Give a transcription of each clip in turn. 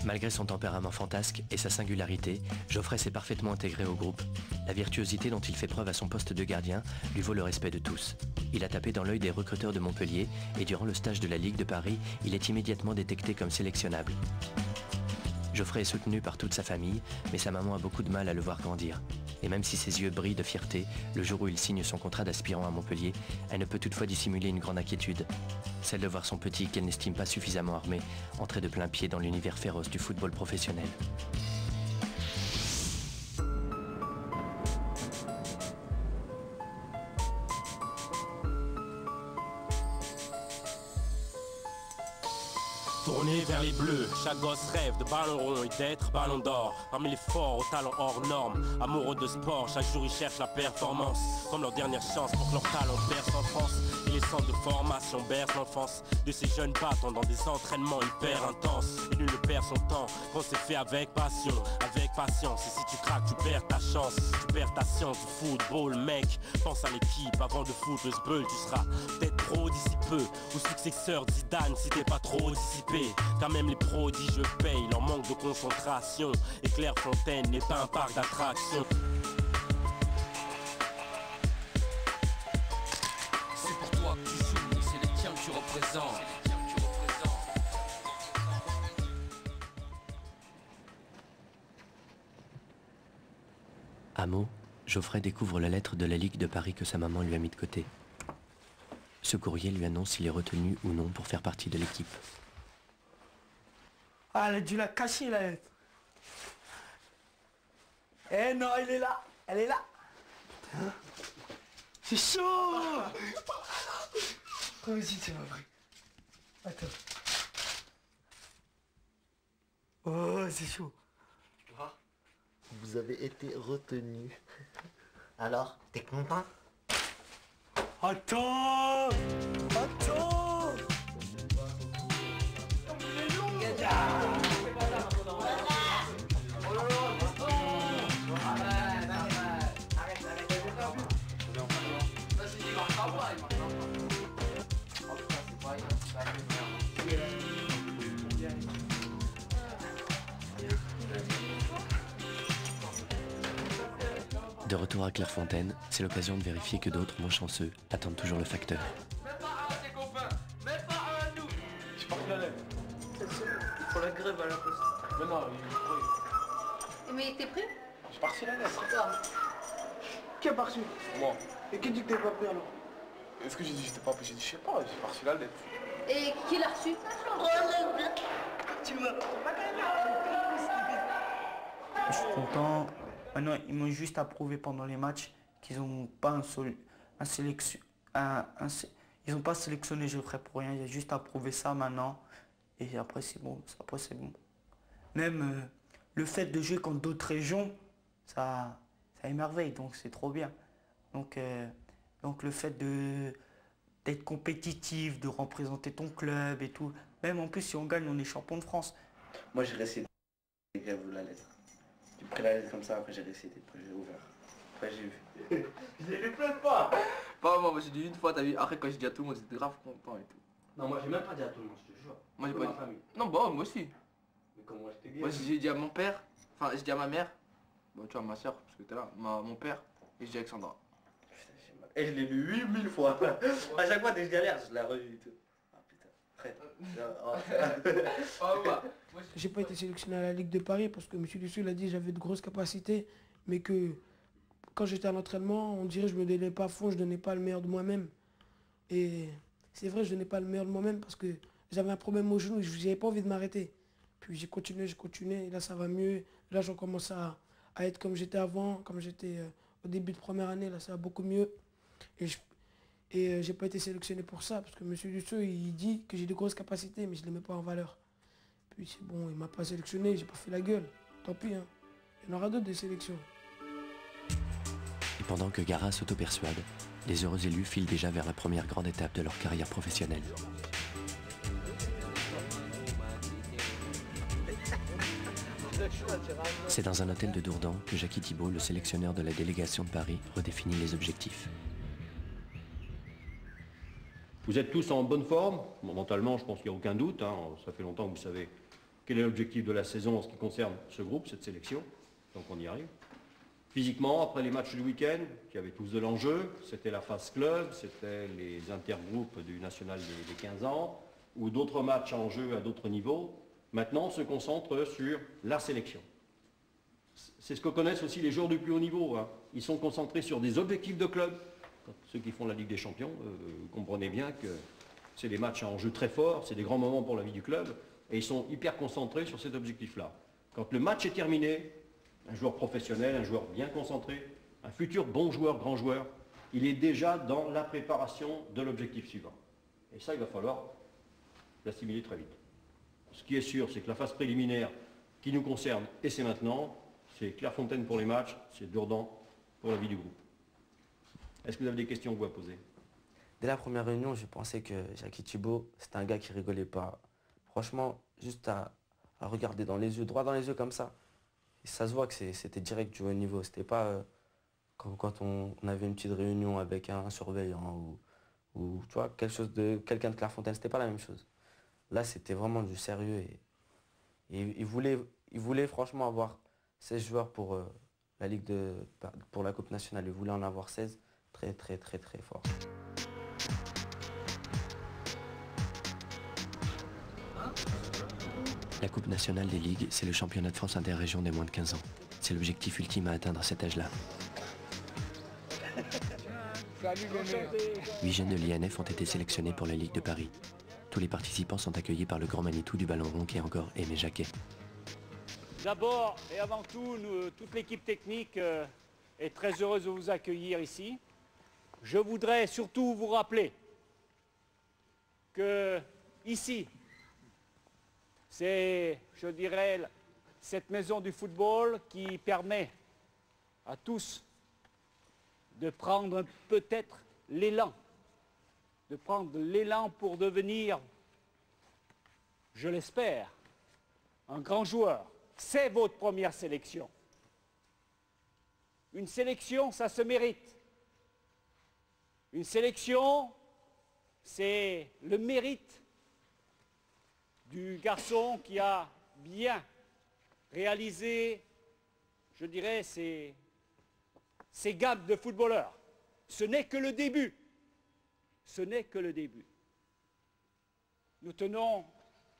Malgré son tempérament fantasque et sa singularité, Geoffrey s'est parfaitement intégré au groupe. La virtuosité dont il fait preuve à son poste de gardien lui vaut le respect de tous. Il a tapé dans l'œil des recruteurs de Montpellier et durant le stage de la Ligue de Paris, il est immédiatement détecté comme sélectionnable. Geoffrey est soutenu par toute sa famille, mais sa maman a beaucoup de mal à le voir grandir. Et même si ses yeux brillent de fierté, le jour où il signe son contrat d'aspirant à Montpellier, elle ne peut toutefois dissimuler une grande inquiétude. Celle de voir son petit, qu'elle n'estime pas suffisamment armé, entrer de plein pied dans l'univers féroce du football professionnel. Tourné vers les bleus, chaque gosse rêve de ballon rond et d'être ballon d'or. Parmi les forts aux talents hors normes, amoureux de sport, chaque jour ils cherchent la performance. Comme leur dernière chance pour que leur talent perce en France. Et les centres de formation bercent l'enfance de ces jeunes battants dans des entraînements hyper intenses. Et nul ne perd son temps quand c'est fait avec passion, avec patience. Et si tu craques, tu perds ta chance, tu perds ta science du football, mec. Pense à l'équipe avant de foutre le sbeul, tu seras peut-être pro d'ici peu, ou successeur de Zidane si t'es pas trop dissipé. Quand même les prodiges payent leur manque de concentration. Et Clairefontaine n'est pas un parc d'attractions. C'est pour toi que tu joues, c'est les tiens que tu représentes. À Meaux, Geoffrey découvre la lettre de la Ligue de Paris que sa maman lui a mis de côté. Ce courrier lui annonce s'il est retenu ou non pour faire partie de l'équipe. Ah, elle a dû la cacher, la lettre. Eh non, elle est là. Elle est là. Putain. C'est chaud. Oh, vas-y, c'est pas vrai. Attends. Oh, c'est chaud. Vous avez été retenu. Alors, t'es content? Attends. Attends. De retour à Clairefontaine, c'est l'occasion de vérifier que d'autres, moins chanceux, attendent toujours le facteur. Même pas un tes copains, même pas un nous. J'ai pas reçu la lettre. Pour la grève à la poste. Mais non, il est Mais t'es prêt? J'ai pas reçu la lettre. Qui a pas reçu? Moi. Et qui dit que t'es pas pris alors? Est-ce que j'ai dit j'étais pas pris? J'ai dit je sais pas, j'ai pas reçu la lettre. Et qui l'a reçu? Tu vois. Je suis content. Maintenant, ils m'ont juste approuvé pendant les matchs qu'ils n'ont pas ils n'ont pas sélectionné Geoffrey pour rien. Ils ont juste approuvé ça maintenant. Et après, c'est bon. Après, c'est bon. Même le fait de jouer contre d'autres régions, ça émerveille. Donc, c'est trop bien. Donc le fait d'être compétitif, de représenter ton club et tout. Même en plus, si on gagne, on est champion de France. Moi, j'ai récité la lettre. J'ai pris la lettre comme ça, après j'ai récité, après j'ai ouvert. Après j'ai vu. Je l'ai plein de fois. Pas moi, j'ai dit une fois, t'as vu, après quand j'ai dit à tout le monde, j'étais grave content et tout. Non, moi j'ai même pas dit à tout le monde, je te jure. Moi j'ai Que pas ma dit. famille. Non, bah moi aussi. Mais comment j'étais gay? Moi j'ai dit à mon père, enfin j'ai dit à ma mère, bon tu vois ma soeur, parce que t'es là, mon père, et j'ai dit à Alexandra. Putain, j'ai mal. Et je l'ai lu 8000 fois. À chaque fois dès que je galère, je la relis et tout. Ah putain, prête. Oh bah, J'ai pas été sélectionné à la Ligue de Paris parce que M. Dussou a dit que j'avais de grosses capacités, mais que quand j'étais à l'entraînement, on dirait que je me donnais pas à fond, je donnais pas le meilleur de moi-même. Et c'est vrai, je donnais pas le meilleur de moi-même parce que j'avais un problème au genou, j'avais pas envie de m'arrêter. Puis j'ai continué, et là ça va mieux. Là je commence à être comme j'étais avant, comme j'étais au début de première année, là ça va beaucoup mieux. Et j'ai pas été sélectionné pour ça, parce que M. Dussou il dit que j'ai de grosses capacités, mais je les mets pas en valeur. Puis c'est bon, il m'a pas sélectionné, j'ai pas fait la gueule. Tant pis, hein. Il y en aura d'autres des sélections. Et pendant que Gara s'auto-persuade, les heureux élus filent déjà vers la première grande étape de leur carrière professionnelle. C'est dans un hôtel de Dourdan que Jackie Thibault, le sélectionneur de la délégation de Paris, redéfinit les objectifs. Vous êtes tous en bonne forme. Bon, mentalement, je pense qu'il n'y a aucun doute. Hein. Ça fait longtemps que vous savez quel est l'objectif de la saison en ce qui concerne ce groupe, cette sélection. Donc on y arrive. Physiquement, après les matchs du week-end, qui avaient tous de l'enjeu, c'était la phase club, c'était les intergroupes du national des 15 ans, ou d'autres matchs en jeu à d'autres niveaux. Maintenant, on se concentre sur la sélection. C'est ce que connaissent aussi les joueurs du plus haut niveau. Hein. Ils sont concentrés sur des objectifs de club. Ceux qui font la Ligue des Champions, vous comprenez bien que c'est des matchs à enjeu très forts, c'est des grands moments pour la vie du club, et ils sont hyper concentrés sur cet objectif-là. Quand le match est terminé, un joueur professionnel, un joueur bien concentré, un futur bon joueur, grand joueur, il est déjà dans la préparation de l'objectif suivant. Et ça, il va falloir l'assimiler très vite. Ce qui est sûr, c'est que la phase préliminaire qui nous concerne, et c'est maintenant, c'est Clairefontaine pour les matchs, c'est Dourdan pour la vie du groupe. Est-ce que vous avez des questions que vous à poser? Dès la première réunion, je pensais que Jackie Thibault, c'était un gars qui rigolait pas. Franchement, juste à regarder dans les yeux, droit dans les yeux comme ça, ça se voit que c'était direct du haut niveau. C'était pas quand on avait une petite réunion avec un surveillant ou tu vois, quelqu'un de Clairefontaine, c'était pas la même chose. Là, c'était vraiment du sérieux et il voulait franchement avoir 16 joueurs pour pour la Coupe nationale. Il voulait en avoir 16, très fort. La Coupe nationale des ligues, c'est le championnat de France interrégion des moins de 15 ans. C'est l'objectif ultime à atteindre à cet âge-là. 8 jeunes de l'INF ont été sélectionnés pour la Ligue de Paris. Tous les participants sont accueillis par le grand Manitou du ballon rond qui est encore Aimé Jacquet. D'abord et avant tout, toute l'équipe technique est très heureuse de vous accueillir ici. Je voudrais surtout vous rappeler que ici, c'est, je dirais, cette maison du football qui permet à tous de prendre peut-être l'élan, pour devenir, je l'espère, un grand joueur. C'est votre première sélection. Une sélection, ça se mérite. Une sélection, c'est le mérite du garçon qui a bien réalisé, je dirais, ses gammes de footballeur. Ce n'est que le début. Ce n'est que le début. Nous tenons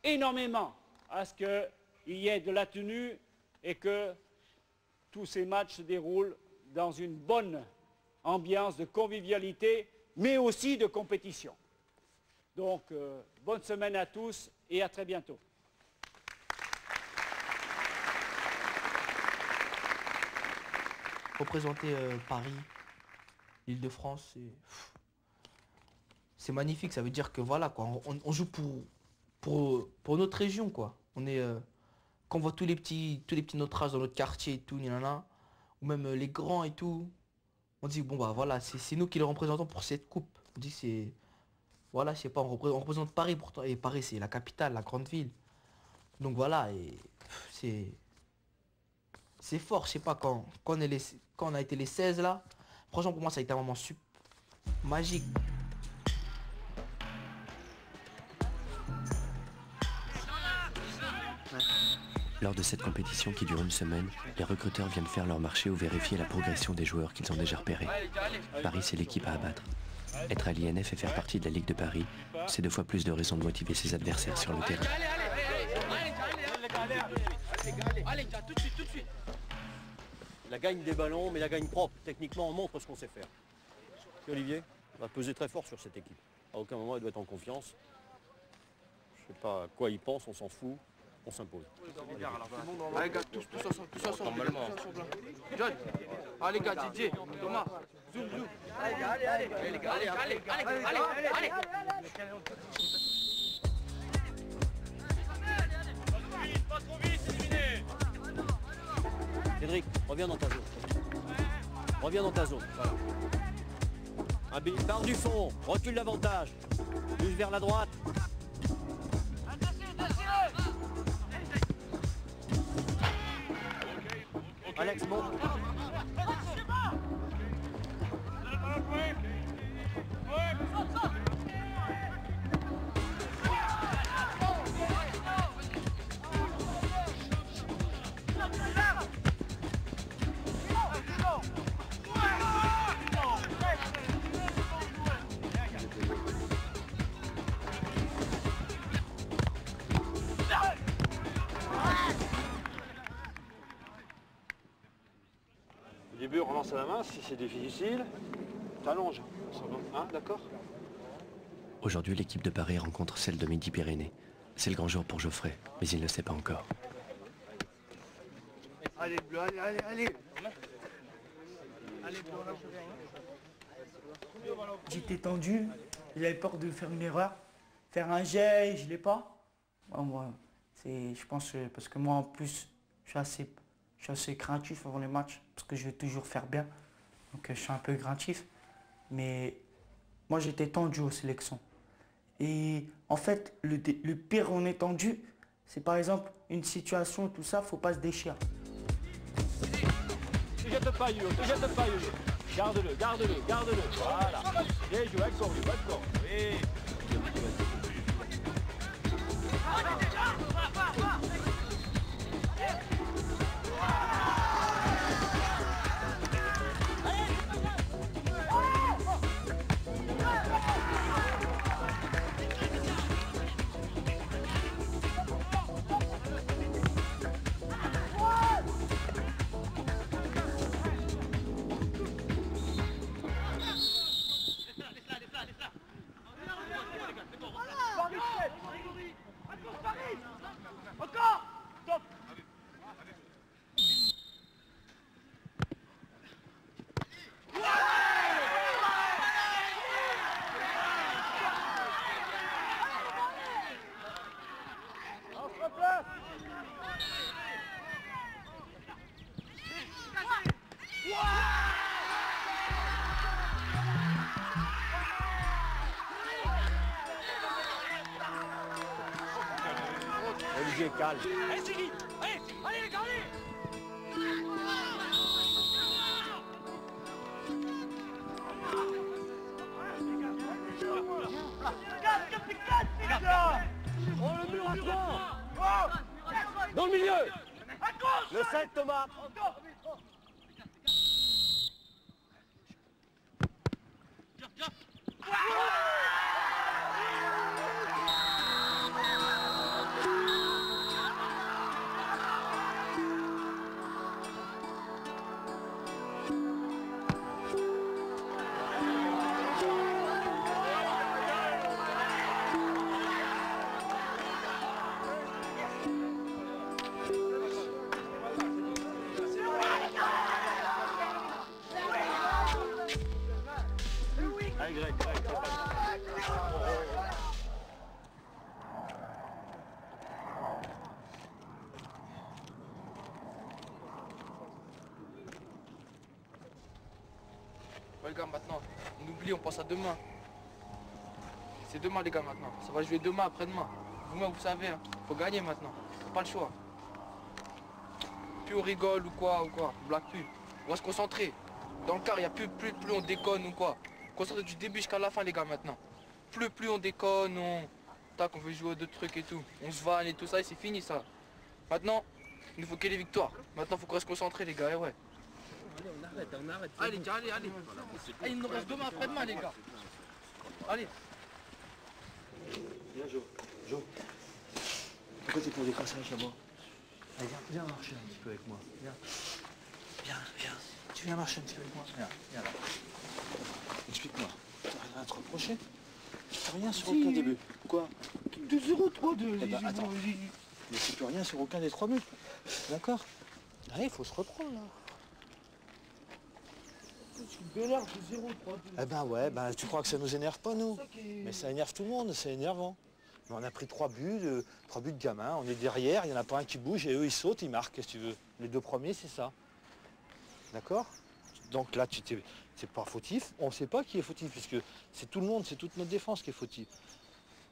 énormément à ce qu'il y ait de la tenue et que tous ces matchs se déroulent dans une bonne ambiance de convivialité, mais aussi de compétition. Donc, bonne semaine à tous et à très bientôt. Représenter Paris, l'Île-de-France, c'est magnifique. Ça veut dire que voilà, quoi, on joue pour notre région, quoi. On est, quand on voit tous les petits notre dans notre quartier et tout, ou même les grands et tout, on dit bon bah voilà, c'est nous qui les représentons pour cette coupe. On dit c'est, voilà, je sais pas, on représente Paris pourtant, et Paris c'est la capitale, la grande ville. Donc voilà, et c'est fort, je sais pas, quand on a été les 16 là, franchement pour moi ça a été un moment magique. Lors de cette compétition qui dure une semaine, les recruteurs viennent faire leur marché ou vérifier la progression des joueurs qu'ils ont déjà repérés. Paris, c'est l'équipe à abattre. Être à l'INF et faire partie de la Ligue de Paris, c'est 2 fois plus de raisons de motiver ses adversaires sur le terrain. Allez, tout de suite. La gagne des ballons, mais la gagne propre. Techniquement, on montre ce qu'on sait faire. Et Olivier va peser très fort sur cette équipe. À aucun moment, elle doit être en confiance. Je sais pas à quoi il pense, on s'en fout. On s'impose. Allez gars, tous ensemble. John, allez gars, Didier, Thomas, zoom. Allez les gars, allez. Pas trop vite, c'est éliminé. Cédric, reviens dans ta zone. Voilà. Part du fond, recule davantage. Plus vers la droite. Alex, monte. t'avances à la main, si c'est difficile, t'allonges. Hein, d'accord? Aujourd'hui, l'équipe de Paris rencontre celle de Midi-Pyrénées. C'est le grand jour pour Geoffrey, mais il ne le sait pas encore. Allez, bleu, allez, allez, allez. Allez, bleu, J'étais tendu, j'avais peur de faire une erreur. Faire un jet, je ne l'ai pas. Bon, moi, je pense parce que moi en plus, je suis assez craintif avant les matchs, parce que je veux toujours faire bien. Donc je suis un peu craintif. Mais moi j'étais tendu aux sélections. Et en fait, le pire on est tendu, c'est par exemple une situation, tout ça, faut pas se déchirer. Ne jette pas, Yo, ne jette pas, Yo. Garde-le, garde-le, garde-le. Voilà. Bien joué, encore, Yo, encore. Oui. Olivier, calme. Allez, Siri. Allez, allez les gars, allez. Oh, le mur à toi. Dans le milieu. Le 7, Thomas. Ouais, les gars, maintenant, on oublie, on pense à demain. C'est demain, les gars, maintenant. Ça va jouer demain, après-demain. Vous-même, vous savez, hein. Faut gagner maintenant. Pas le choix. Plus on rigole ou quoi, on blague plus. On va se concentrer. Dans le car, il n'y a plus on déconne ou quoi. Concentrez du début jusqu'à la fin, les gars, maintenant. Plus on déconne, tac, on veut jouer à d'autres trucs et tout. On se vanne et tout ça, et c'est fini, ça. Maintenant, il nous faut que les victoires. Maintenant, faut qu'on reste concentré, les gars, et ouais. Allez, on arrête. Allez, allez, allez. Allez, il nous reste demain après-demain, les gars. Allez. Viens, Jo. Pourquoi t'es pour des crassages là-bas? Allez, viens marcher un petit peu avec moi. Viens. Tu viens marcher un petit peu avec moi. Viens là. Explique-moi. T'as rien à te reprocher? T'as rien sur aucun début. Quoi? 2-0, 3-2. Eh ben, attends. Mais c'est plus rien sur aucun des 3 buts. D'accord? Allez, il faut se reprendre là. C'est une belle heure de 0, 3-2. Eh ben ouais, tu crois que ça nous énerve pas, nous? Mais ça énerve tout le monde, c'est énervant. Mais on a pris 3 buts de gamins, on est derrière, il n'y en a pas un qui bouge et eux ils sautent, ils marquent, qu'est-ce que tu veux. Les 2 premiers, c'est ça. D'accord? Donc là, c'est pas fautif, on ne sait pas qui est fautif, puisque c'est tout le monde, c'est toute notre défense qui est fautif.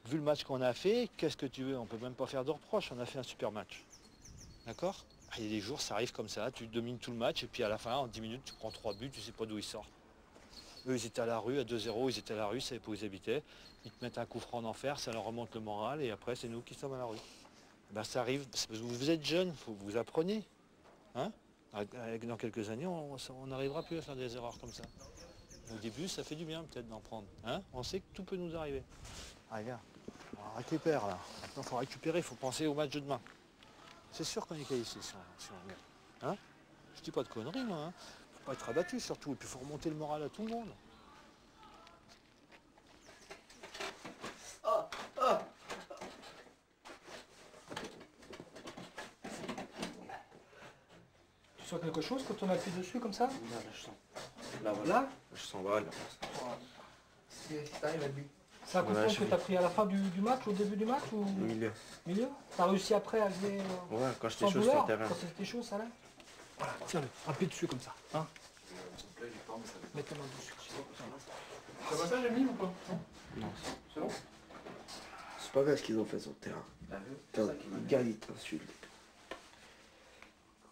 Vu le match qu'on a fait, qu'est-ce que tu veux? On ne peut même pas faire de reproches, on a fait un super match. D'accord? Il y a des jours, ça arrive comme ça, tu domines tout le match et puis à la fin, en 10 minutes, tu prends 3 buts, tu ne sais pas d'où ils sortent. Eux, ils étaient à la rue, à 2-0, ils étaient à la rue, ils savaient pas où ils habitaient. Ils te mettent un coup franc en enfer, ça leur remonte le moral et après, c'est nous qui sommes à la rue. Ben, ça arrive, parce que vous êtes jeunes, vous apprenez. Hein? Dans quelques années, on n'arrivera plus à faire des erreurs comme ça. Au début, ça fait du bien peut-être d'en prendre. Hein? On sait que tout peut nous arriver. Allez, viens, on récupère là. Maintenant, il faut récupérer, il faut penser au match de demain. C'est sûr qu'on est qualifié si on gagne. Hein? Je dis pas de conneries, moi. Hein? Pas être abattu surtout, et puis il faut remonter le moral à tout le monde. Tu sens quelque chose quand on appuie dessus comme ça? Là, je sens. Là, voilà. Là? Je sens, voilà. Si t'arrives à lui. C'est un coup franc que t'as pris à la fin du match, au début du match ou Au milieu. milieu? T'as réussi après à jouer Ouais, quand j'étais sans chaud sur douleur? le terrain. Quand c'était chaud, ça là? Voilà, tiens-le, appuie dessus comme ça. Hein? Mets ta main dessus. Ça va ça, j'ai mis ou pas? Non, C'est bon? C'est pas grave ce qu'ils ont fait sur le terrain. Putain, les gars, ils t'insultent.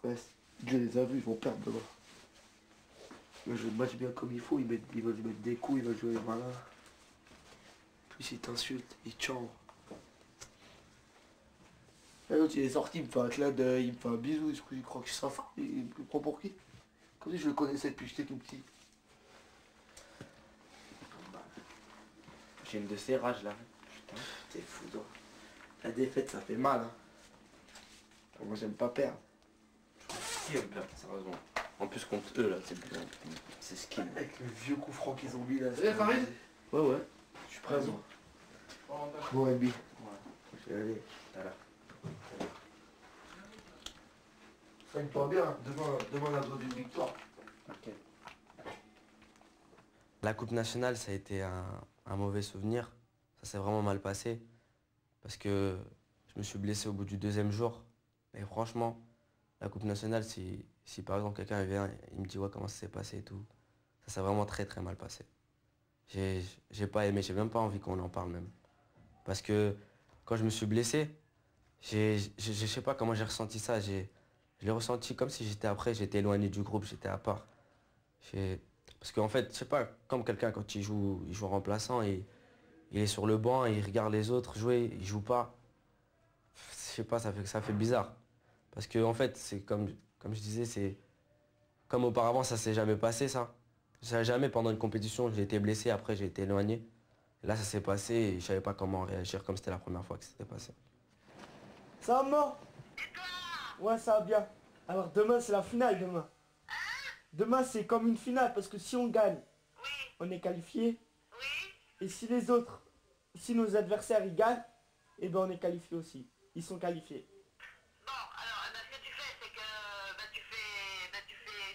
Ouais, Dieu les a vus, ils vont perdre demain. Ils veulent jouer le match bien comme il faut, ils veulent mettre des coups, ils veulent jouer malin. En plus ils t'insultent, ils te chantent. Et l'autre il est sorti, il me fait un clin d'œil, il me fait un bisou, il croit que je suis sa femme, il me prend pour qui? Comme si je le connaissais depuis que j'étais tout petit. j'ai une de ces rages là. Putain, c'est fou toi. La défaite ça fait mal hein. Moi j'aime pas perdre. Qui aime perdre, sérieusement. En plus contre eux là, c'est ce qu'ils. Avec le vieux coup franc qu'ils ont mis là. Farid? Ouais ouais, je suis présent. Bon Ebi. Ouais. Je vais aller. Voilà. Soigne-toi bien, demain on a besoin d'une victoire. Ok. La Coupe nationale, ça a été un mauvais souvenir. Ça s'est vraiment mal passé. Parce que je me suis blessé au bout du 2e jour. Et franchement, la Coupe nationale, si par exemple quelqu'un vient, il me dit ouais, comment ça s'est passé et tout, ça s'est vraiment très très mal passé. J'ai pas aimé, j'ai même pas envie qu'on en parle même. Parce que quand je me suis blessé, je sais pas comment j'ai ressenti ça. Je l'ai ressenti comme si j'étais éloigné du groupe, j'étais à part. Parce qu'en fait, je sais pas, comme quelqu'un quand il joue remplaçant et il est sur le banc et il regarde les autres jouer, il joue pas. Je sais pas, ça fait bizarre. Parce que en fait, c'est comme je disais, c'est comme auparavant, ça s'est jamais passé ça. Jamais pendant une compétition, j'ai été blessé, après j'ai été éloigné. Et là, ça s'est passé et je savais pas comment réagir comme c'était la première fois que c'était passé. Ça va, maman? Ouais, ça va bien. Alors demain, c'est la finale demain. Demain, c'est comme une finale parce que si on gagne, on est qualifié. Et si nos adversaires ils gagnent, eh ben on est qualifié aussi. Ils sont qualifiés. Bon, alors, ce que tu fais, c'est que tu fais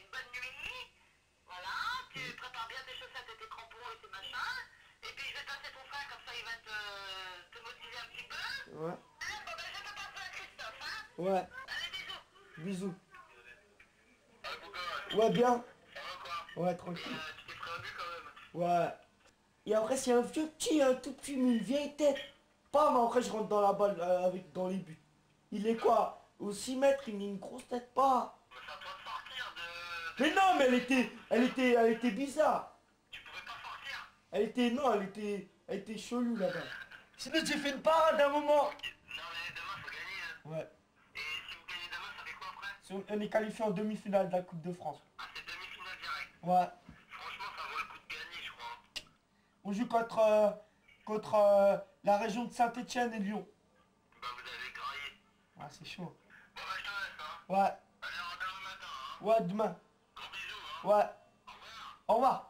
une bonne nuit, voilà, tu prépares bien tes chaussettes et tes crampons et tes machins, et puis je vais passer ton frère, comme ça il va te motiver un petit peu. Ouais. Bon, ben je te passe à Christophe, hein. Ouais. Allez, bisous. Bisous. Allez, mon gars. Ouais, bien. Ça va quoi? Ouais, tranquille. Tu t'es prévenu quand même. Ouais. Et après, c'est un vieux petit, un tout petit, mais une vieille tête. Pas, mais après, je rentre dans la balle, dans les buts. Il est quoi? Au 6 mètres, il met une grosse tête, pas. Mais c'est à toi de sortir de... Mais non, mais elle était bizarre. Tu pouvais pas sortir. Elle était chelou là-bas. Sinon, j'ai fait une parade à un moment. Non, mais demain, faut gagner. Hein. Ouais. Et si vous gagnez demain, ça fait quoi après? On est qualifié en demi-finale de la Coupe de France. Ah, c'est demi-finale direct. Ouais. Franchement, ça vaut le coup de gagner, je crois. On joue contre la région de Saint-Étienne et Lyon. Bah, vous avez graillé. Ouais, c'est chaud. Bon, bah, je te laisse, hein. Ouais. Allez, on demain matin, hein. Ouais, demain. Gros bisous, hein. Ouais. Au revoir. Au revoir.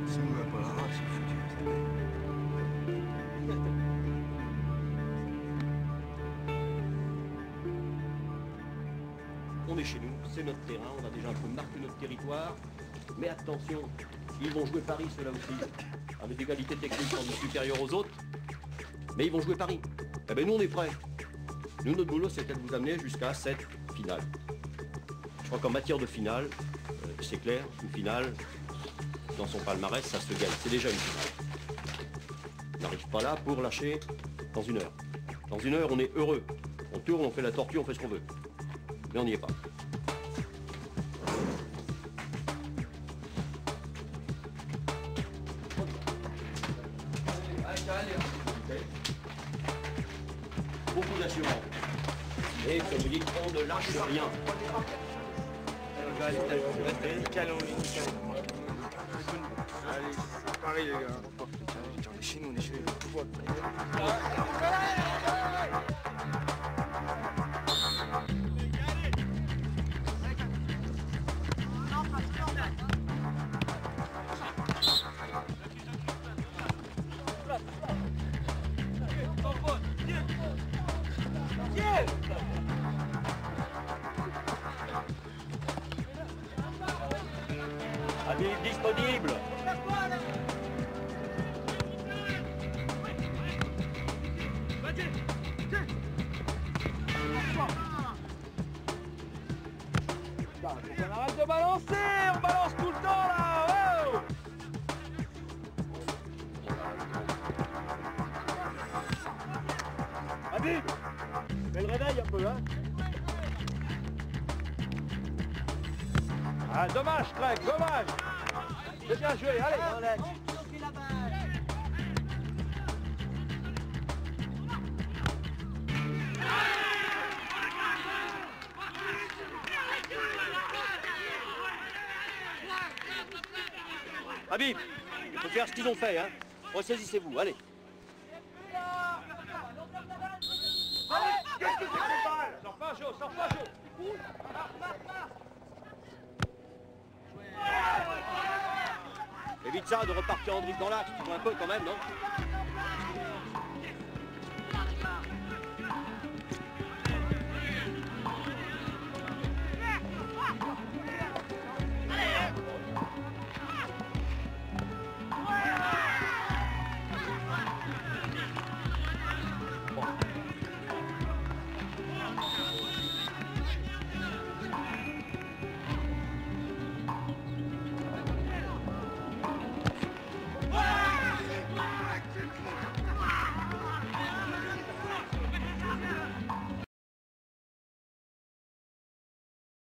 Si on n'a pas la rage, c'est foutu, ça va. On est chez nous, c'est notre terrain, on a déjà un peu marqué notre territoire. Mais attention, ils vont jouer Paris, ceux-là aussi. Avec des qualités techniques sans doute supérieures aux autres. Mais ils vont jouer Paris. Eh bien nous, on est prêts. Nous, notre boulot, c'était de vous amener jusqu'à cette finale. Je crois qu'en matière de finale, c'est clair, une finale, dans son palmarès, ça se gagne. C'est déjà une finale. On n'arrive pas là pour lâcher dans une heure. Dans une heure, on est heureux. On tourne, on fait la tortue, on fait ce qu'on veut. Mais on n'y est pas. beaucoup d'assurance. Et comme vous dites, on ne lâche rien. Allez, c'est pareil les gars. On est chez nous, on est chez nous. Habib disponible. On arrête de balancer, on balance tout le temps là. Oh Habib, fais le réveil un peu, hein. Ah, dommage, Craig, dommage. C'est bien joué, allez. Habib, il faut faire ce qu'ils ont fait, hein. Ressaisissez-vous, allez. Qu'est-ce que c'est que ces balles? Sors pas, Jo, sors pas, Jo. Évite ça de repartir en drift dans l'axe, tu vois un peu quand même, non?